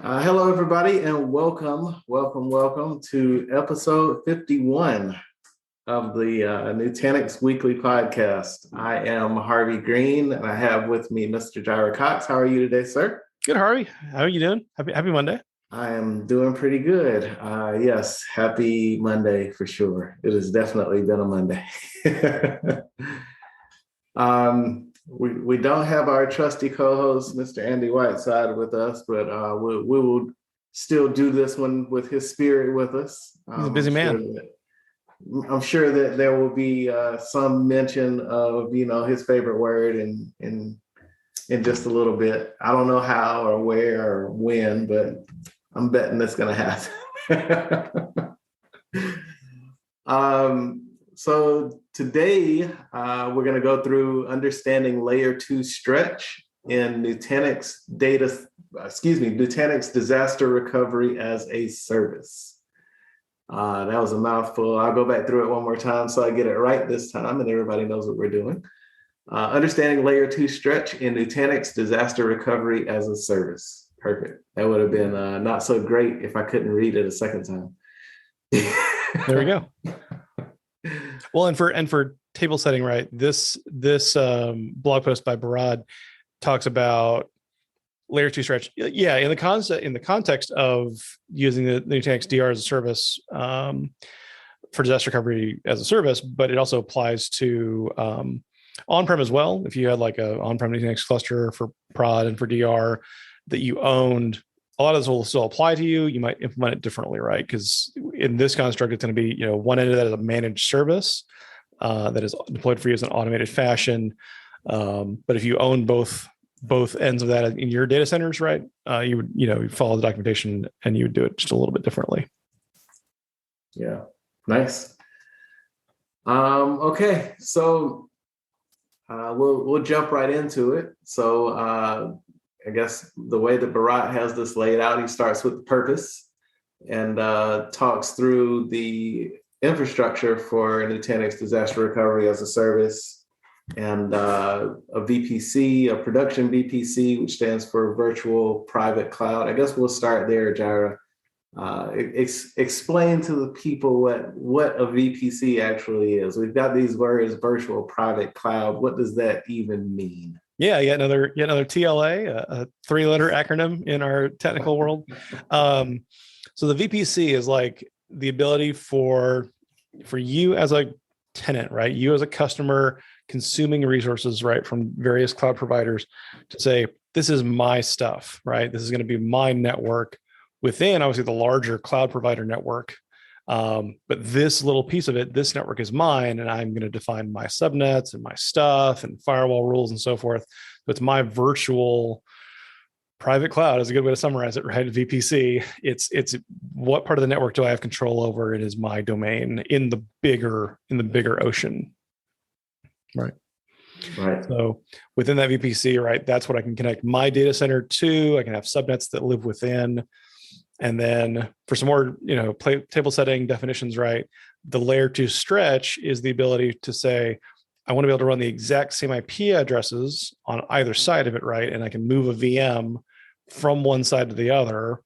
Hello, everybody, and welcome to episode 51 of the Nutanix Weekly Podcast. I am Harvey Green, and I have with me Mr. Jaira Cox. How are you today, sir? Good, Harvey. How are you doing? Happy Monday. I am doing pretty good. Yes, happy Monday for sure. It has definitely been a Monday. We don't have our trusty co-host, Mr. Andy Whiteside, with us, but we will still do this one with his spirit with us. He's a busy man. I'm sure that there will be some mention of, his favorite word in just a little bit. I don't know how or where or when, but I'm betting that's going to happen. So today we're going to go through understanding layer 2 stretch in Nutanix Disaster Recovery-as-a-Service. That was a mouthful. I'll go back through it one more time so I get it right this time and everybody knows what we're doing. Understanding layer 2 stretch in Nutanix Disaster Recovery-as-a-Service. Perfect. That would have been not so great if I couldn't read it a second time. There we go. Well, and for table setting, right? This blog post by Barad talks about layer 2 stretch. Yeah, in the context of using the Nutanix DR as a service for disaster recovery as a service, but it also applies to on-prem as well. If you had like a on-prem Nutanix cluster for prod and for DR that you owned, a lot of this will still apply to you. You might implement it differently, right? Because in this construct, it's going to be, one end of that is a managed service that is deployed for you as an automated fashion. But if you own both ends of that in your data centers, right, you would, you'd follow the documentation and you would do it just a little bit differently. Yeah, nice. Okay, so we'll jump right into it. So I guess the way that Bharat has this laid out, he starts with the purpose and talks through the infrastructure for Nutanix Disaster Recovery as a Service and a VPC, a production VPC, which stands for Virtual Private Cloud. I guess we'll start there, Jaira. Explain to the people what a VPC actually is. We've got these words, Virtual Private Cloud. What does that even mean? Yeah, yet another TLA, a 3-letter acronym in our technical world. So the VPC is like the ability for you as a tenant, right? You as a customer consuming resources, right, from various cloud providers to say, this is my stuff, right? This is going to be my network within, obviously, the larger cloud provider network. But this little piece of it, this network is mine, and I'm going to define my subnets and my stuff and firewall rules and so forth. So it's my virtual private cloud is a good way to summarize it, right? VPC. It's what part of the network do I have control over? It is my domain in the bigger ocean, right? Right. So within that VPC, right, that's what I can connect my data center to. I can have subnets that live within. And then for some more, table setting definitions, right, the layer 2 stretch is the ability to say, I want to be able to run the exact same IP addresses on either side of it, right? And I can move a VM from one side to the other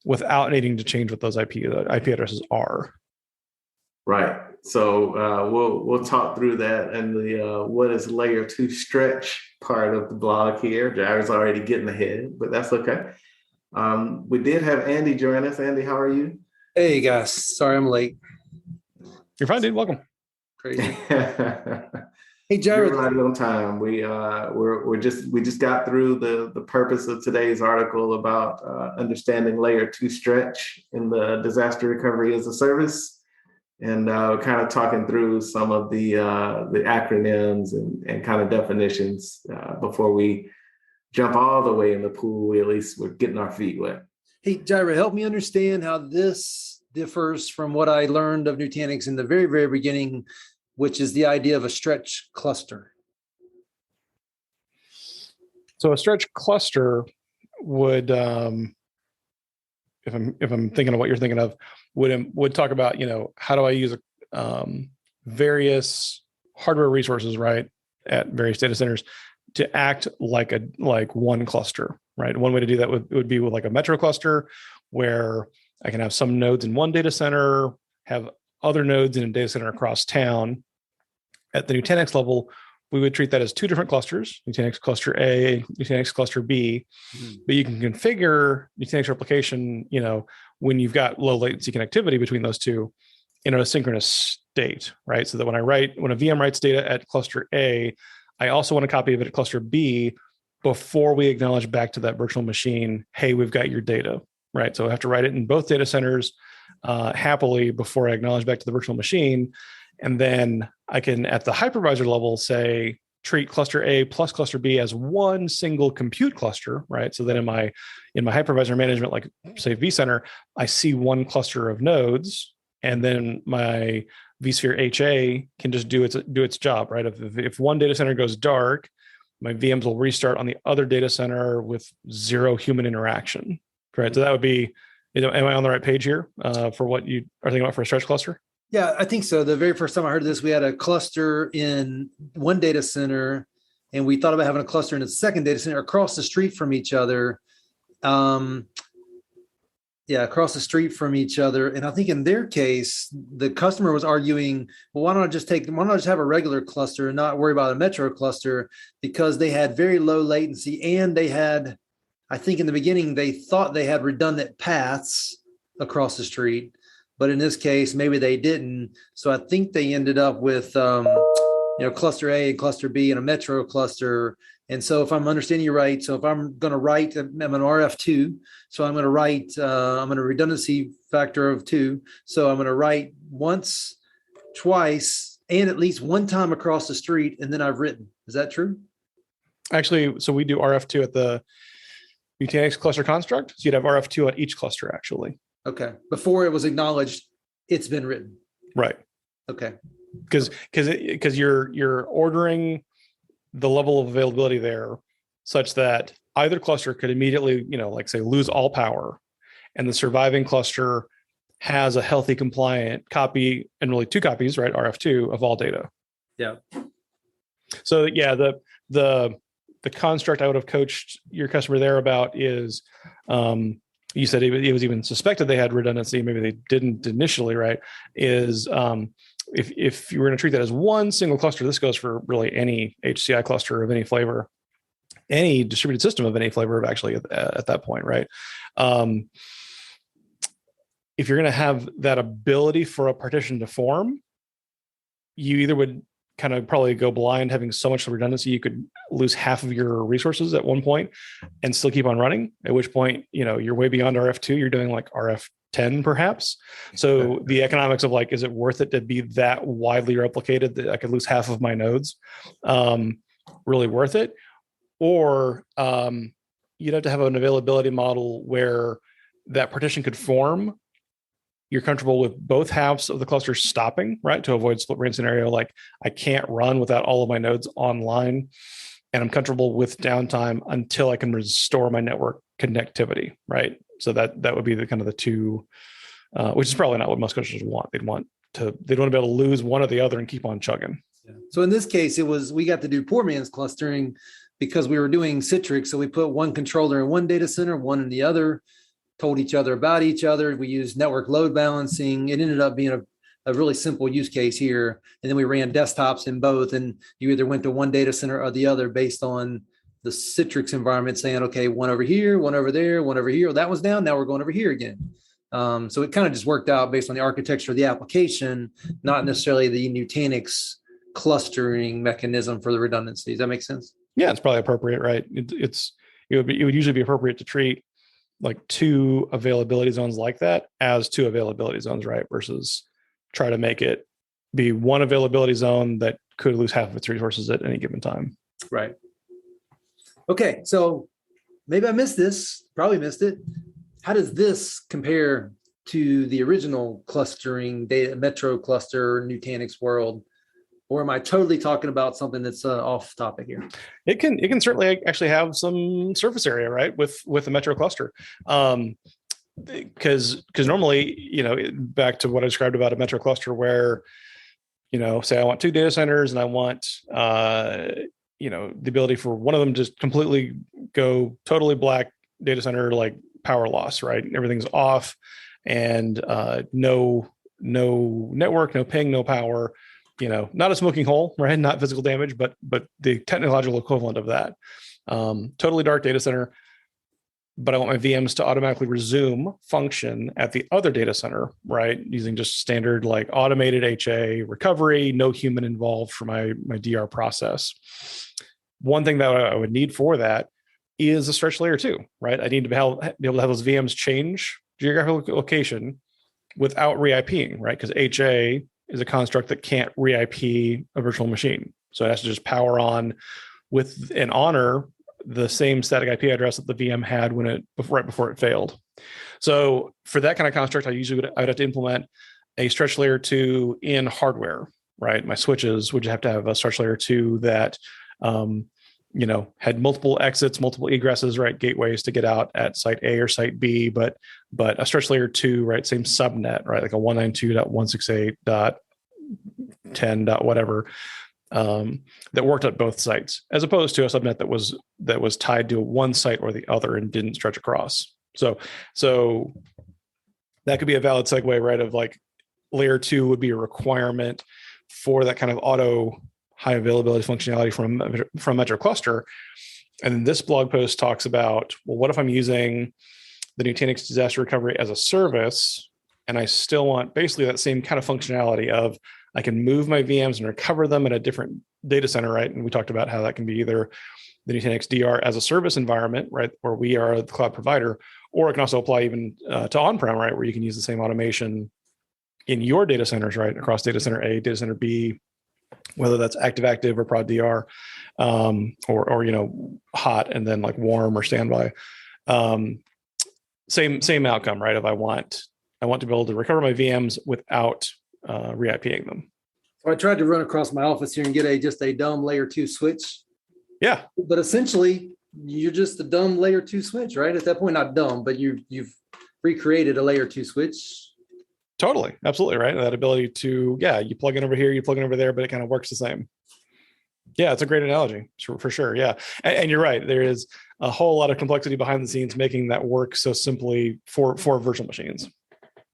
without needing to change what those IP addresses are. Right. So we'll talk through that and the what is layer 2 stretch part of the blog here. Jair's already getting ahead, but that's okay. We did have Andy join us. Andy, how are you? Hey guys, sorry I'm late. You're fine, dude. Welcome. Crazy. Hey Jared, right on time. We just got through the purpose of today's article about understanding layer 2 stretch in the disaster recovery as a service, and kind of talking through some of the acronyms and kind of definitions before we jump all the way in the pool. We're getting our feet wet. Hey, Jaira, help me understand how this differs from what I learned of Nutanix in the very, very beginning, which is the idea of a stretch cluster. So a stretch cluster would, if I'm thinking of what you're thinking of, would talk about, how do I use various hardware resources, right, at various data centers to act like one cluster, right? One way to do that would be with like a metro cluster, where I can have some nodes in one data center, have other nodes in a data center across town. At the Nutanix level, we would treat that as two different clusters, Nutanix cluster A, Nutanix cluster B, but you can configure Nutanix replication, when you've got low latency connectivity between those two in an asynchronous state, right? So that when a VM writes data at cluster A, I also want a copy of it at cluster B before we acknowledge back to that virtual machine, hey, we've got your data, right? So I have to write it in both data centers happily before I acknowledge back to the virtual machine. And then I can, at the hypervisor level, say, treat cluster A plus cluster B as one single compute cluster, right? So that in my hypervisor management, like say vCenter, I see one cluster of nodes, and then my vSphere HA can just do its job, right? If one data center goes dark, my VMs will restart on the other data center with zero human interaction, right? So that would be, am I on the right page here for what you are thinking about for a stretch cluster? Yeah, I think so. The very first time I heard this, we had a cluster in one data center, and we thought about having a cluster in a second data center across the street from each other. Across the street from each other. And I think in their case, the customer was arguing, well, why don't I just have a regular cluster and not worry about a metro cluster? Because they had very low latency, and they had, I think in the beginning, they thought they had redundant paths across the street. But in this case, maybe they didn't. So I think they ended up with, cluster A and cluster B and a metro cluster. And so if I'm understanding you right, so if I'm going to write, I'm an RF2, so I'm going to write, I'm going to redundancy factor of 2. So I'm going to write once, twice, and at least one time across the street, and then I've written. Is that true? Actually, so we do RF2 at the Nutanix cluster construct. So you'd have RF2 at each cluster, actually. Okay. Before it was acknowledged, it's been written. Right. Okay. Because you're ordering the level of availability there such that either cluster could immediately, like say, lose all power, and the surviving cluster has a healthy compliant copy, and really two copies, right? RF2 of all data. Yeah. So yeah, the construct I would have coached your customer there about is, you said it was even suspected they had redundancy. Maybe they didn't initially, right? Is if you were going to treat that as one single cluster, this goes for really any HCI cluster of any flavor, any distributed system of any flavor, actually at that point, right? If you're going to have that ability for a partition to form, you either would kind of probably go blind, having so much redundancy, you could lose half of your resources at one point and still keep on running, at which point, you're way beyond RF2, you're doing like RF10 perhaps. So the economics of like, is it worth it to be that widely replicated that I could lose half of my nodes? Really worth it? Or you'd have to have an availability model where that partition could form. You're comfortable with both halves of the cluster stopping, right? To avoid split brain scenario, like I can't run without all of my nodes online, and I'm comfortable with downtime until I can restore my network connectivity, right? So that would be the kind of the two, which is probably not what most customers want. They'd want to be able to lose one or the other and keep on chugging. Yeah. So in this case, we got to do poor man's clustering because we were doing Citrix. So we put one controller in one data center, one in the other, told each other about each other. We used network load balancing. It ended up being a really simple use case here. And then we ran desktops in both, and you either went to one data center or the other based on the Citrix environment saying, okay, one over here, one over there, one over here. That was down. Now we're going over here again. So it kind of just worked out based on the architecture of the application, not necessarily the Nutanix clustering mechanism for the redundancy. Does that make sense? Yeah, it's probably appropriate, right? It would usually be appropriate to treat like two availability zones like that as two availability zones, right? Versus try to make it be one availability zone that could lose half of its resources at any given time. Right. Okay. So maybe I missed this, probably missed it. How does this compare to the original clustering data metro cluster Nutanix world? Or am I totally talking about something that's off topic here? It can certainly actually have some surface area, right, with the metro cluster, because normally, back to what I described about a metro cluster, where say I want two data centers and I want the ability for one of them just completely go totally black data center, like power loss, right? Everything's off, and no network, no ping, no power. Not a smoking hole, right? Not physical damage, but the technological equivalent of that. Totally dark data center, but I want my VMs to automatically resume function at the other data center, right? Using just standard like automated HA recovery, no human involved for my DR process. One thing that I would need for that is a stretch layer 2, right? I need to be able to have those VMs change geographic location without re-IPing, right? Because HA is a construct that can't re-IP a virtual machine. So it has to just power on with and honor the same static IP address that the VM had right before it failed. So for that kind of construct, I would have to implement a stretch layer 2 in hardware, right? My switches would have to have a stretch layer 2 that had multiple exits, multiple egresses, right? Gateways to get out at site A or site B, but a stretch layer 2, right? Same subnet, right? Like a 192.168.10. Whatever, that worked at both sites, as opposed to a subnet that was tied to one site or the other and didn't stretch across. So that could be a valid segue, right? Of like layer 2 would be a requirement for that kind of auto high availability functionality from Metro Cluster. And then this blog post talks about, well, what if I'm using the Nutanix Disaster Recovery-as-a-Service, and I still want basically that same kind of functionality of I can move my VMs and recover them in a different data center, right? And we talked about how that can be either the Nutanix DR as a service environment, right, where we are the cloud provider, or it can also apply even to on-prem, right, where you can use the same automation in your data centers, right, across data center A, data center B, whether that's active or prod DR, or hot and then like warm or standby. Same outcome, right? If I want to be able to recover my VMs without re-IPing them. So I tried to run across my office here and get just a dumb layer 2 switch. Yeah, but essentially you're just a dumb layer 2 switch, right? At that point, not dumb, but you've recreated a layer 2 switch. Totally. Absolutely. Right. That ability to, you plug in over here, you plug in over there, but it kind of works the same. Yeah. It's a great analogy for sure. Yeah. And you're right. There is a whole lot of complexity behind the scenes, making that work so simply for virtual machines.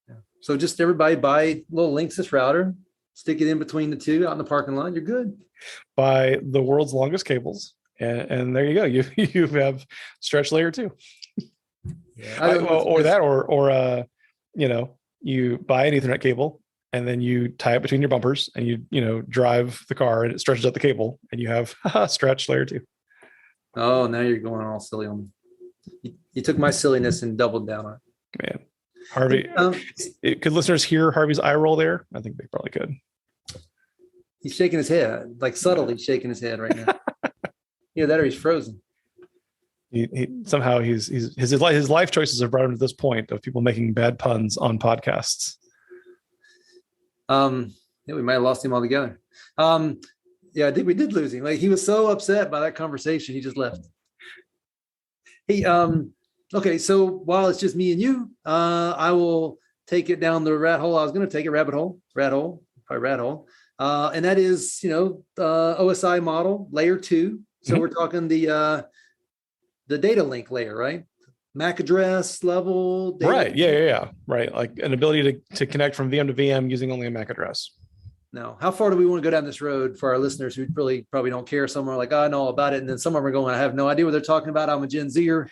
Yeah. So just everybody buy a little Linksys router, stick it in between the two out in the parking lot. You're good. Buy the world's longest cables. And there you go. You have stretch layer 2. Yeah. You buy an Ethernet cable and then you tie it between your bumpers and you drive the car and it stretches out the cable and you have stretch layer 2. Oh, now you're going all silly on me. You took my silliness and doubled down on it. Man, Harvey, could listeners hear Harvey's eye roll there? I think they probably could. He's shaking his head, like subtly shaking his head right now. That or he's frozen. He somehow his life choices have brought him to this point of people making bad puns on podcasts. We might have lost him altogether. I think we did lose him. Like, he was so upset by that conversation, he just left. Hey, okay, so while it's just me and you, I will take it down the rat hole. I was going to take it rat hole, and that is OSI model layer 2. So we're talking the data link layer, right? MAC address level. Data right. Yeah. Right. Like an ability to connect from VM to VM using only a MAC address. Now, how far do we want to go down this road for our listeners who really probably don't care? Some are like, I know all about it. And then some of them are going, I have no idea what they're talking about. I'm a Gen Zer.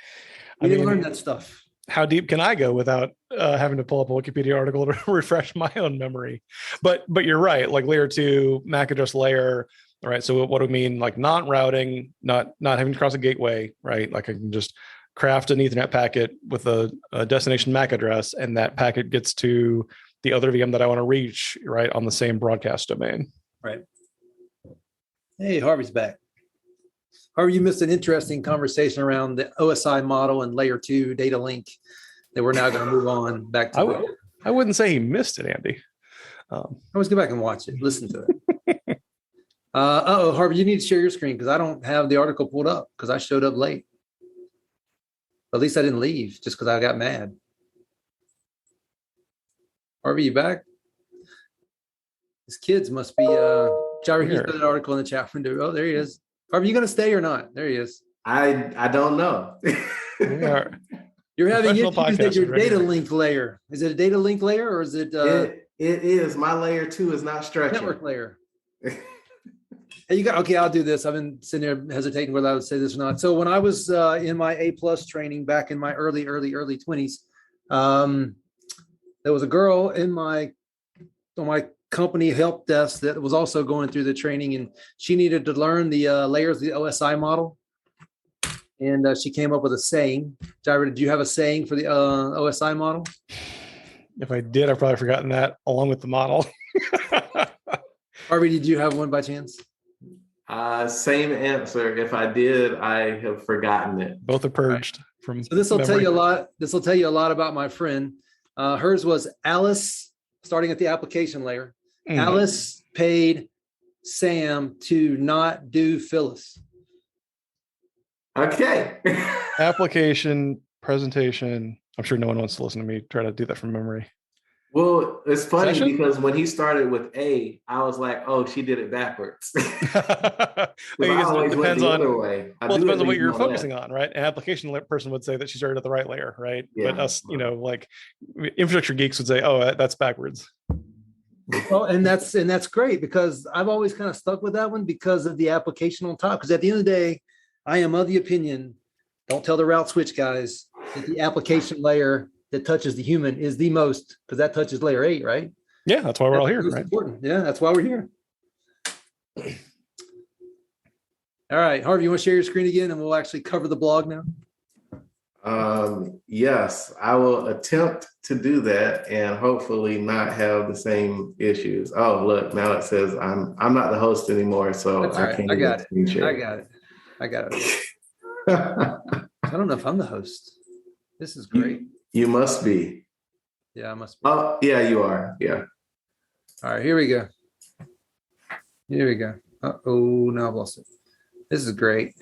We didn't learn that stuff. How deep can I go without having to pull up a Wikipedia article to refresh my own memory? But you're right. Like layer 2, MAC address layer. All right. So what do we mean? Like not routing, not having to cross a gateway, right? Like I can just craft an Ethernet packet with a destination MAC address, and that packet gets to the other VM that I want to reach, right, on the same broadcast domain. Right. Hey, Harvey's back. Harvey, you missed an interesting conversation around the OSI model and layer 2 data link that we're now going to move on back to. I wouldn't say he missed it, Andy. Let's go back and watch it. Listen to it. Harvey, you need to share your screen because I don't have the article pulled up because I showed up late. At least I didn't leave just because I got mad. Harvey, you back? His kids must be Jerry, he's put an article in the chat window. Oh, there he is. Harvey, you going to stay or not? There he is. I don't know. We are You're having professional issues at your podcasters right data here. link layer. Is it a data link layer or is it It is. My layer 2 is not stretching. network layer? Hey, you got okay. I'll do this. I've been sitting there hesitating whether I would say this or not. So when I was in my A+ training back in my early 20s, there was a girl on my company help desk that was also going through the training, and she needed to learn the layers of the OSI model. And she came up with a saying. Jaira, did you have a saying for the OSI model? If I did, I've probably forgotten that along with the model. Harvey, did you have one by chance? Same answer. If I did, I have forgotten it. Both are purged from. So this will tell memory. you a lot. This will tell you a lot about my friend. Hers was Alice, starting at the application layer. Alice paid Sam to not do Phyllis. Okay. Application, presentation. I'm sure no one wants to listen to me try to do that from memory. Well, it's funny Session? because when he started with A, I was like, "Oh, she did it backwards." I guess I it always depends went the on. other way. Well, it depends on what leave you're know focusing that. on, right? An application person would say that she started at the right layer, right? Yeah. But us, like infrastructure geeks would say, "Oh, that's backwards." Well, and that's great because I've always kind of stuck with that one because of the application on top. Because at the end of the day, I am of the opinion, don't tell the route switch guys that the application layer that touches the human is the most, because that touches layer 8, right? Yeah, that's why we're all That's here, most right? important. Yeah, that's why we're here. All right, Harvey, you want to share your screen again and we'll actually cover the blog now? Yes, I will attempt to do that and hopefully not have the same issues. Oh, look, now it says I'm not the host anymore, so That's all I right. can't I even got it. screen share. I got it. I don't know if I'm the host. This is great. You must be. Yeah, I must be. Oh, yeah, you are. Yeah. All right, here we go. Here we go. Uh-oh, now I've lost it. This is great.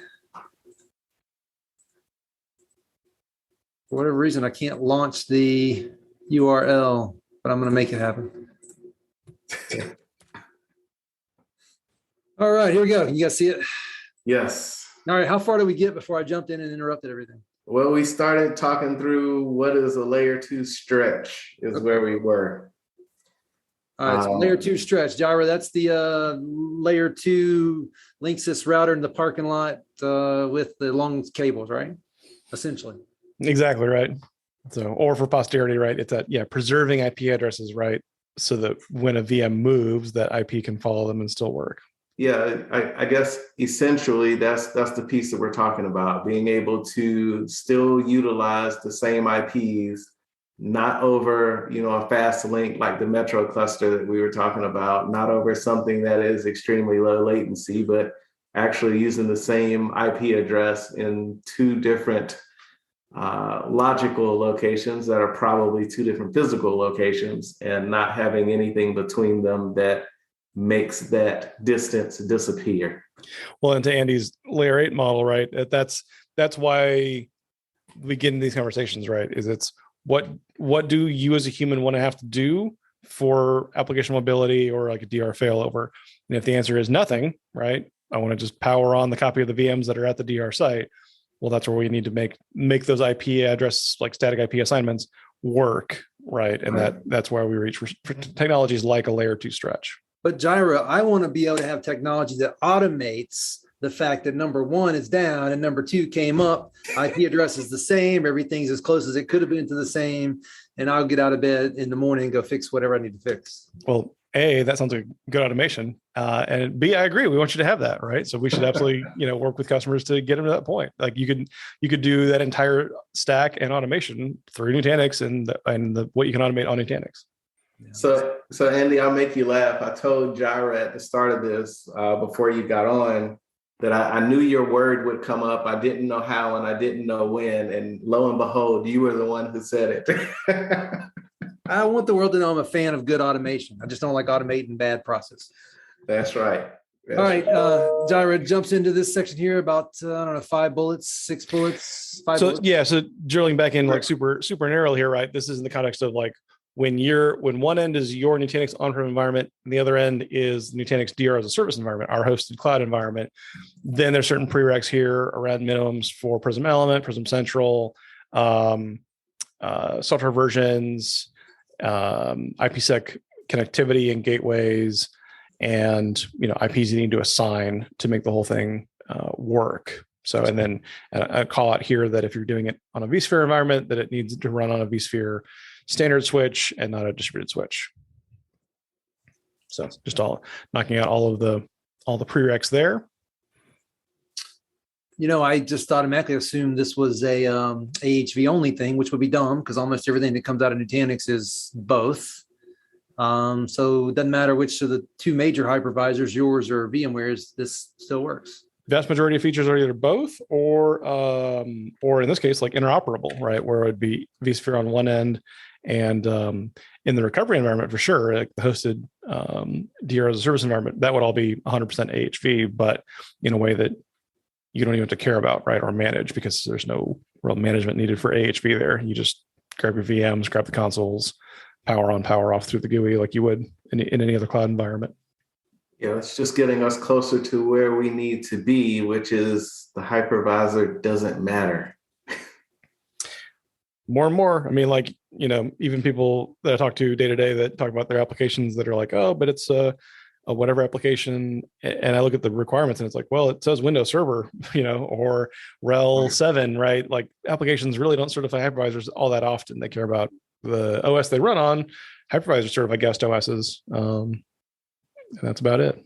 For whatever reason, I can't launch the URL, but I'm going to make it happen. All right, here we go. You guys see it? Yes. All right, how far did we get before I jumped in and interrupted everything? Well, we started talking through what is a layer 2 stretch is where we were. All right, so layer 2 stretch. Jaira, that's the layer 2 Linksys router in the parking lot with the long cables, right? Essentially. Exactly right. So, or for posterity, right? It's that preserving IP addresses, right? So that when a VM moves, that IP can follow them and still work. Yeah, I guess essentially that's the piece that we're talking about, being able to still utilize the same IPs, not over, a fast link like the metro cluster that we were talking about, not over something that is extremely low latency, but actually using the same IP address in 2 different logical locations that are probably 2 different physical locations and not having anything between them that makes that distance disappear. Well, and to Andy's layer 8 model, right? That's why we get in these conversations, right? Is it's what do you as a human want to have to do for application mobility or like a DR failover? And if the answer is nothing, right? I want to just power on the copy of the VMs that are at the DR site. Well, that's where we need to make those IP address, like static IP assignments, work, right? And that's why we reach for technologies like a layer 2 stretch. But Jaira, I want to be able to have technology that automates the fact that number 1 is down and number 2 came up. IP address is the same. Everything's as close as it could have been to the same. And I'll get out of bed in the morning and go fix whatever I need to fix. Well, A, that sounds like good automation. And B, I agree. We want you to have that, right? So we should absolutely, work with customers to get them to that point. Like you could do that entire stack and automation through Nutanix and what you can automate on Nutanix. So Andy, I'll make you laugh. I told Jaira at the start of this, before you got on, that I knew your word would come up. I didn't know how and I didn't know when. And lo and behold, you were the one who said it. I want the world to know I'm a fan of good automation. I just don't like automating bad process. That's right. All right. Jaira jumps into this section here about, 5 bullets, 6 bullets, 5 bullets. So drilling back in like super, super narrow here, right? This is in the context of like, when one end is your Nutanix on-prem environment and the other end is Nutanix DR-as-a-Service environment, our hosted cloud environment, then there's certain prereqs here around minimums for Prism Element, Prism Central, software versions, IPsec connectivity and gateways, and IPs you need to assign to make the whole thing work. So, and then I call out here that if you're doing it on a vSphere environment, that it needs to run on a vSphere standard switch and not a distributed switch. So just knocking out all the prereqs there. I just automatically assumed this was a AHV only thing, which would be dumb because almost everything that comes out of Nutanix is both. So it doesn't matter which of the two major hypervisors, yours or VMware's, this still works. Vast majority of features are either both or in this case, like interoperable, right? Where it would be vSphere on one end and in the recovery environment for sure, like the hosted DR-as-a-Service environment, that would all be 100% AHV, but in a way that you don't even have to care about, right? Or manage, because there's no real management needed for AHV there. You just grab your VMs, grab the consoles, power on, power off through the GUI like you would in any other cloud environment. Yeah, it's just getting us closer to where we need to be, which is the hypervisor doesn't matter. More and more. I mean, like, even people that I talk to day to day that talk about their applications that are like, oh, but it's a whatever application. And I look at the requirements and it's like, well, it says Windows Server, or RHEL 7, right? Like applications really don't certify hypervisors all that often. They care about the OS they run on. Hypervisor certify guest OSs. And that's about it.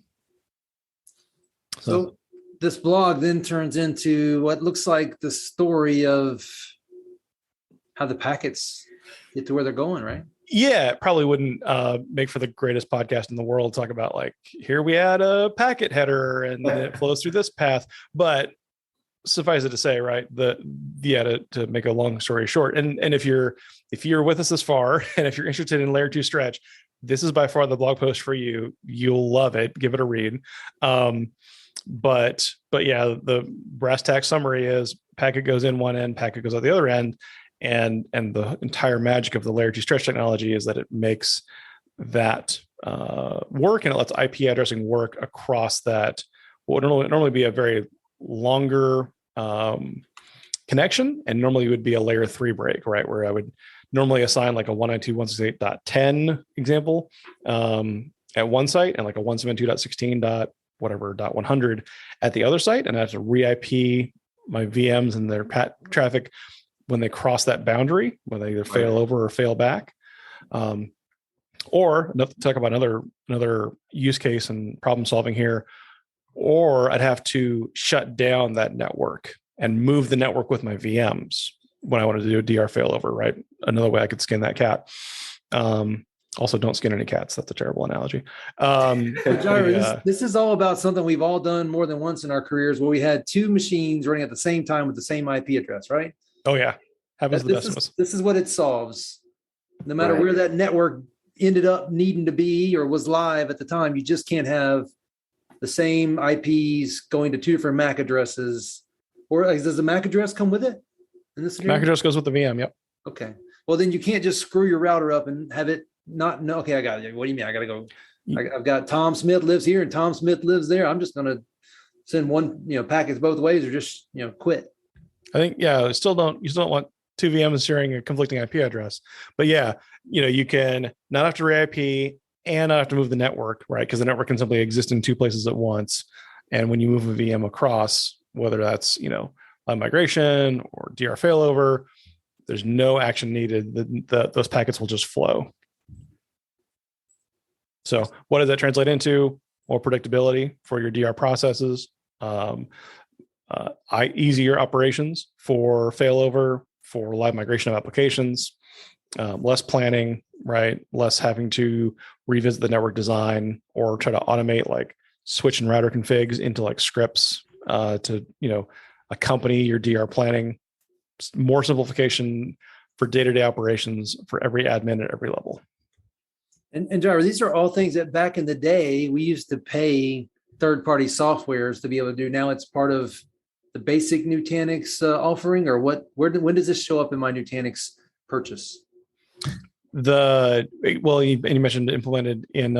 So this blog then turns into what looks like the story of how the packets get to where they're going, right? Yeah, it probably wouldn't make for the greatest podcast in the world. Talk about like, here we add a packet header and then it flows through this path. But suffice it to say, right, to make a long story short, and if you're with us this far, and if you're interested in layer 2 stretch, this is by far the blog post for you. You'll love it. Give it a read. But yeah, the brass tacks summary is packet goes in one end, packet goes out the other end. And the entire magic of the layer 2 stretch technology is that it makes that work, and it lets IP addressing work across that what would normally be a very longer connection, and normally would be a layer 3 break, right? Where I would normally assign like a 192.168.10 example at one site and like a 172.16.100 at the other site, and I have to re-IP my VMs and their traffic when they cross that boundary, when they either fail over or fail back. Or talk about another use case and problem solving here, or I'd have to shut down that network and move the network with my VMs when I wanted to do a DR failover, right? Another way I could skin that cat. Also, don't skin any cats. That's a terrible analogy. This is all about something we've all done more than once in our careers, where we had two machines running at the same time with the same IP address, right? Oh yeah, happens to the best of us. This is what it solves. No matter where that network ended up needing to be or was live at the time, you just can't have the same IPs going to two different MAC addresses. Or does the MAC address come with it? In this scenario? MAC address goes with the VM. Yep. Okay. Well, then you can't just screw your router up and have it not. No. Okay, I got it. What do you mean? I got to go. I've got Tom Smith lives here and Tom Smith lives there. I'm just going to send one, packets both ways, or just, quit. I think, you still don't want two VMs sharing a conflicting IP address, but yeah, you can not have to re-IP and not have to move the network, right? Because the network can simply exist in two places at once. And when you move a VM across, whether that's, live migration or DR failover, there's no action needed. Those packets will just flow. So what does that translate into? More predictability for your DR processes, easier operations for failover, for live migration of applications, less planning, right? Less having to revisit the network design or try to automate like switch and router configs into like scripts to, accompany your DR planning. More simplification for day-to-day operations for every admin at every level. And Gyro, these are all things that back in the day we used to pay third-party softwares to be able to do. Now it's part of the basic Nutanix offering, or what? When does this show up in my Nutanix purchase? You mentioned implemented in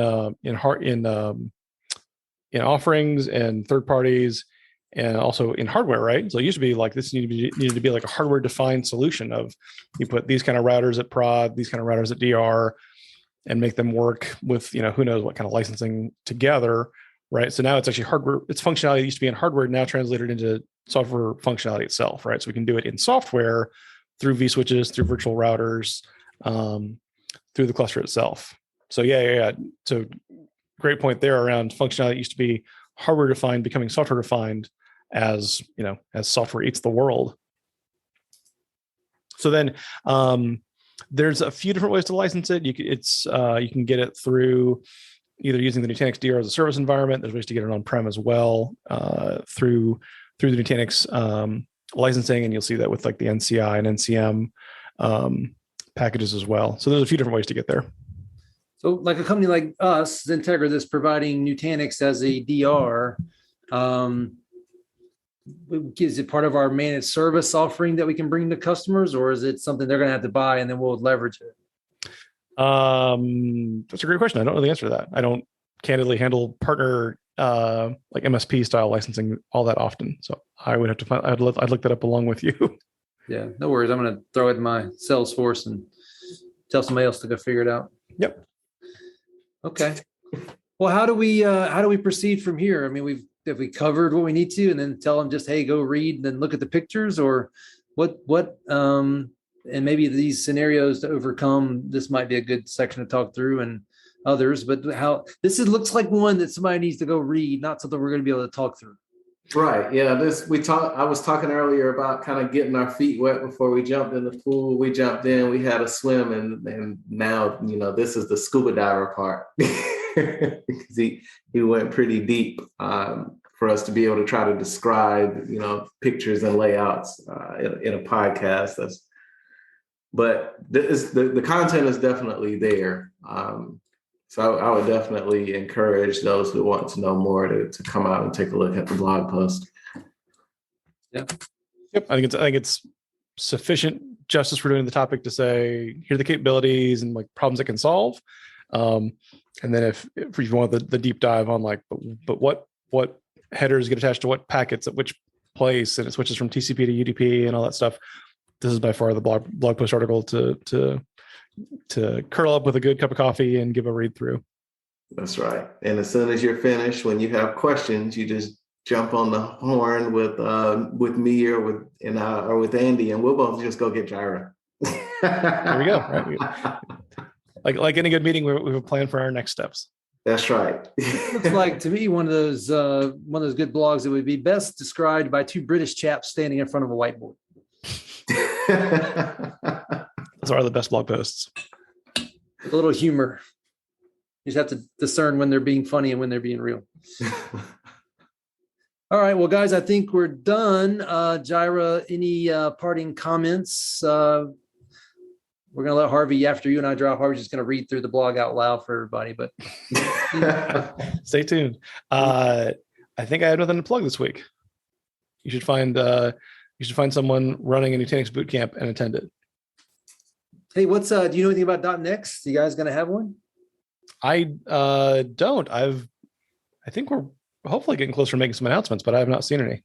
offerings and third parties, and also in hardware, right? So it used to be like this needed to be like a hardware defined solution of you put these kind of routers at prod, these kind of routers at DR, and make them work with who knows what kind of licensing together, right? So now it's actually hardware. It's functionality that used to be in hardware now translated into software functionality itself, right? So we can do it in software through vSwitches, through virtual routers, through the cluster itself. So yeah. So great point there around functionality that used to be hardware defined becoming software defined as software eats the world. So then there's a few different ways to license it. You can get it through either using the Nutanix DRaaS-as-a-Service environment. There's ways to get it on-prem as well through the Nutanix licensing, and you'll see that with like the NCI and NCM packages as well. So there's a few different ways to get there. So like a company like us, XenTegra, that's providing Nutanix as a DR, is it part of our managed service offering that we can bring to customers, or is it something they're going to have to buy and then we'll leverage it? That's a great question. I don't know the answer to that. I don't candidly handle partner like MSP style licensing all that often. So I would have to find, I'd look that up along with you. Yeah, no worries. I'm going to throw it in my Salesforce and tell somebody else to go figure it out. Yep. Okay. Well, how do we proceed from here? I mean, have we covered what we need to, and then tell them just, hey, go read and then look at the pictures, or what and maybe these scenarios to overcome, this might be a good section to talk through, and others, but how looks like one that somebody needs to go read, not something we're going to be able to talk through. Right. Yeah. I was talking earlier about kind of getting our feet wet before we jumped in the pool. We jumped in, we had a swim, and now, this is the scuba diver part. Because he went pretty deep for us to be able to try to describe, pictures and layouts in a podcast. But the content is definitely there. So I would definitely encourage those who want to know more to come out and take a look at the blog post. Yeah. Yep. I think it's sufficient justice for doing the topic to say, here are the capabilities and like problems it can solve. And then if you want the deep dive on like, but what headers get attached to what packets at which place, and it switches from TCP to UDP and all that stuff, this is by far the blog post article to curl up with a good cup of coffee and give a read through. That's right. And as soon as you're finished, when you have questions, you just jump on the horn with me or with Andy, and we'll both just go get Jira. There we go. Right. Like any good meeting, we have a plan for our next steps. That's right. Looks like to me one of those good blogs that would be best described by two British chaps standing in front of a whiteboard. Those are the best blog posts. With a little humor. You just have to discern when they're being funny and when they're being real. All right. Well, guys, I think we're done. Jira, any parting comments? We're going to let Harvey, after you and I drop, Harvey's just going to read through the blog out loud for everybody. But stay tuned. I think I have nothing to plug this week. You should find someone running a Nutanix bootcamp and attend it. Hey, do you know anything about .next? You guys going to have one? I don't. I think we're hopefully getting closer to making some announcements, but I have not seen any.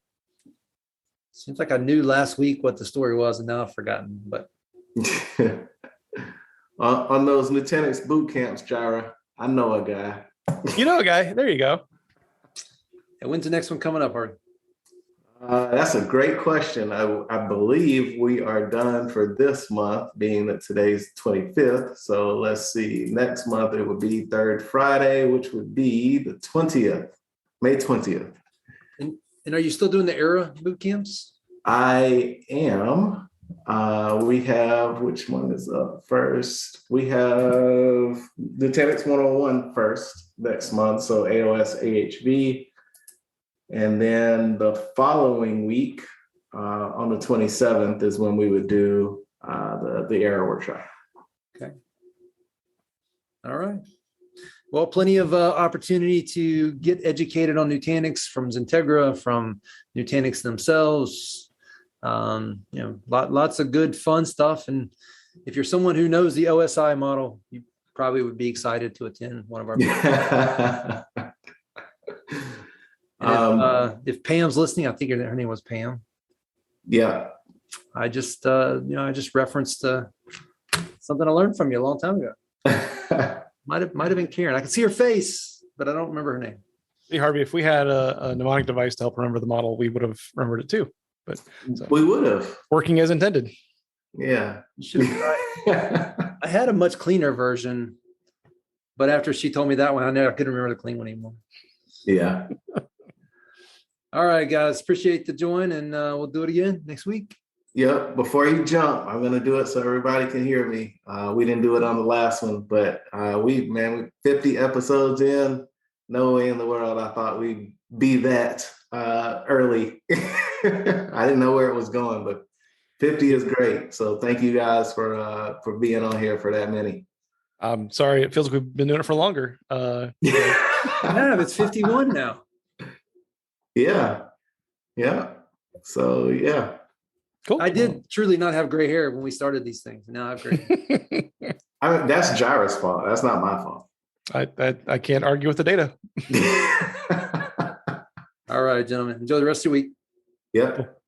Seems like I knew last week what the story was, and now I've forgotten. But on those Nutanix boot camps, Jira, I know a guy. You know a guy. There you go. And when's the next one coming up, Harvey? That's a great question. I believe we are done for this month, being that today's 25th. So let's see. Next month, it would be third Friday, which would be the 20th, May 20th. And are you still doing the ERA boot camps? I am. We have, which one is up first? We have Nutanix 101 first next month. So AOS AHV. And then the following week, on the 27th, is when we would do the ERA workshop. Okay. All right. Well, plenty of opportunity to get educated on Nutanix from XenTegra, from Nutanix themselves. Lots of good fun stuff. And if you're someone who knows the OSI model, you probably would be excited to attend one of our meetings. If Pam's listening, I think her name was Pam. Yeah. I just referenced something I learned from you a long time ago. Might have been Karen. I can see her face, but I don't remember her name. See, Harvey, if we had a mnemonic device to help remember the model, we would have remembered it too. But we would have. Working as intended. Yeah. I had a much cleaner version, but after she told me that one, I couldn't remember the clean one anymore. Yeah. All right, guys. Appreciate the join, and we'll do it again next week. Yep. Before you jump, I'm going to do it so everybody can hear me. We didn't do it on the last one, but we 50 episodes in. No way in the world I thought we'd be that early. I didn't know where it was going, but 50 is great. So thank you guys for being on here for that many. I'm sorry. It feels like we've been doing it for longer. Yeah, it's 51 now. Yeah. Yeah. So, yeah. Cool. I did truly not have gray hair when we started these things. Now I have gray hair. That's Jairus' fault. That's not my fault. I can't argue with the data. All right, gentlemen. Enjoy the rest of your week. Yep.